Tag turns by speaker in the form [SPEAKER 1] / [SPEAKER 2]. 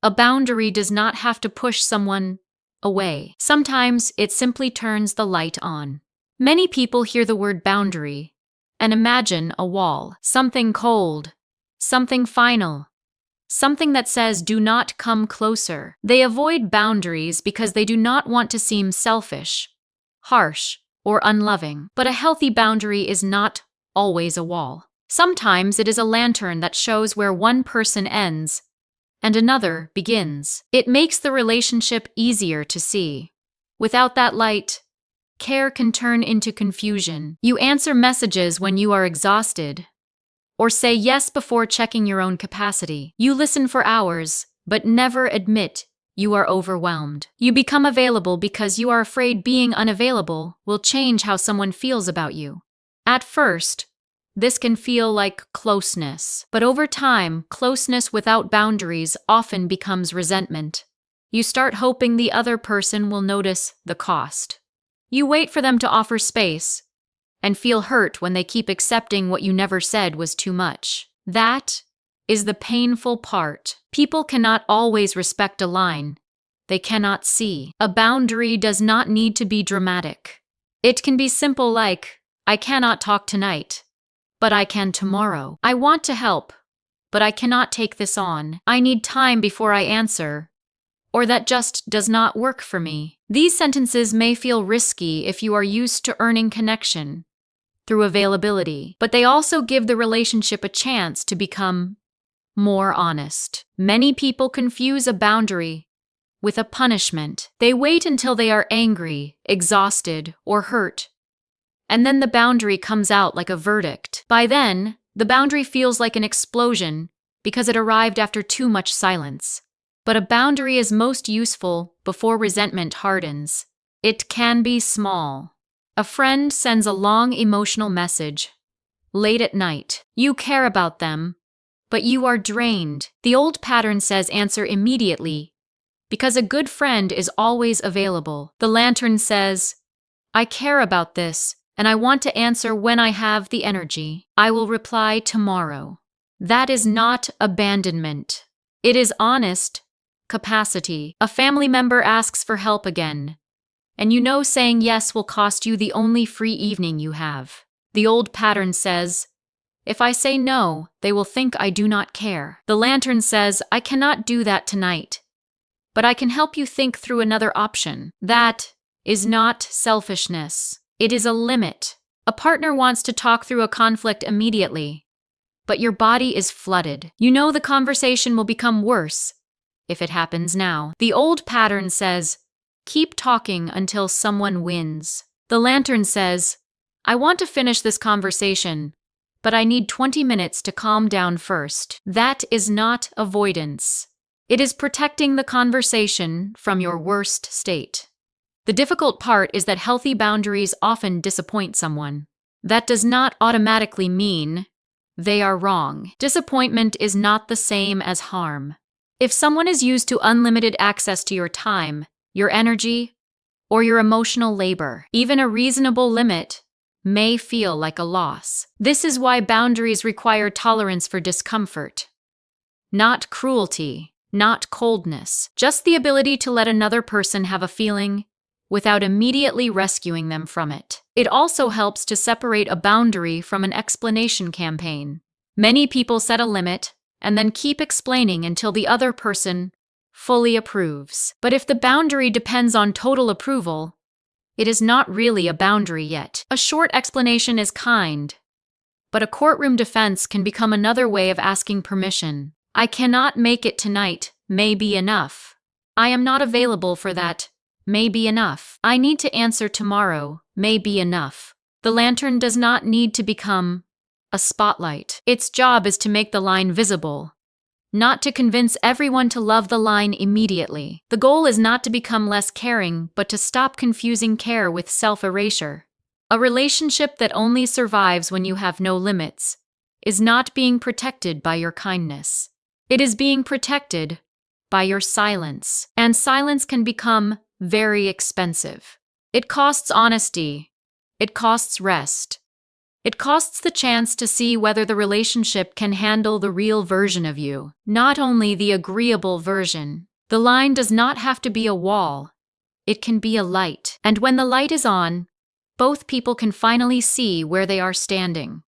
[SPEAKER 1] A boundary does not have to push someone away. Sometimes it simply turns the light on. Many people hear the word boundary and imagine a wall, something cold, something final, something that says do not come closer. They avoid boundaries because they do not want to seem selfish, harsh, or unloving. But a healthy boundary is not always a wall. Sometimes it is a lantern that shows where one person ends and another begins. It makes the relationship easier to see. Without that light, care can turn into confusion. You answer messages when you are exhausted, or say yes before checking your own capacity. You listen for hours, but never admit you are overwhelmed. You become available because you are afraid being unavailable will change how someone feels about you. At first, this can feel like closeness, but over time, closeness without boundaries often becomes resentment. You start hoping the other person will notice the cost. You wait for them to offer space and feel hurt when they keep accepting what you never said was too much. That is the painful part. People cannot always respect a line they cannot see. A boundary does not need to be dramatic. It can be simple, like, I cannot talk tonight, but I can tomorrow. I want to help, but I cannot take this on. I need time before I answer, or that just does not work for me. These sentences may feel risky if you are used to earning connection through availability, but they also give the relationship a chance to become more honest. Many people confuse a boundary with a punishment. They wait until they are angry, exhausted, or hurt, and then the boundary comes out like a verdict. By then, the boundary feels like an explosion because it arrived after too much silence. But a boundary is most useful before resentment hardens. It can be small. A friend sends a long emotional message late at night. You care about them, but you are drained. The old pattern says answer immediately because a good friend is always available. The lantern says, I care about this, and I want to answer when I have the energy. I will reply tomorrow. That is not abandonment. It is honest capacity. A family member asks for help again, and you know saying yes will cost you the only free evening you have. The old pattern says, if I say no, they will think I do not care. The lantern says, I cannot do that tonight, but I can help you think through another option. That is not selfishness. It is a limit. A partner wants to talk through a conflict immediately, but your body is flooded. You know the conversation will become worse if it happens now. The old pattern says, keep talking until someone wins. The lantern says, I want to finish this conversation, but I need 20 minutes to calm down first. That is not avoidance. It is protecting the conversation from your worst state. The difficult part is that healthy boundaries often disappoint someone. That does not automatically mean they are wrong. Disappointment is not the same as harm. If someone is used to unlimited access to your time, your energy, or your emotional labor, even a reasonable limit may feel like a loss. This is why boundaries require tolerance for discomfort. Not cruelty, not coldness, just the ability to let another person have a feeling without immediately rescuing them from it. It also helps to separate a boundary from an explanation campaign. Many people set a limit and then keep explaining until the other person fully approves. But if the boundary depends on total approval, it is not really a boundary yet. A short explanation is kind, but a courtroom defense can become another way of asking permission. I cannot make it tonight, may be enough. I am not available for that, may be enough. I need to answer tomorrow, may be enough. The lantern does not need to become a spotlight. Its job is to make the line visible, not to convince everyone to love the line immediately. The goal is not to become less caring, but to stop confusing care with self-erasure. A relationship that only survives when you have no limits is not being protected by your kindness. It is being protected by your silence. And silence can become very expensive. It costs honesty. It costs rest. It costs the chance to see whether the relationship can handle the real version of you, not only the agreeable version. The line does not have to be a wall. It can be a light. And when the light is on, both people can finally see where they are standing.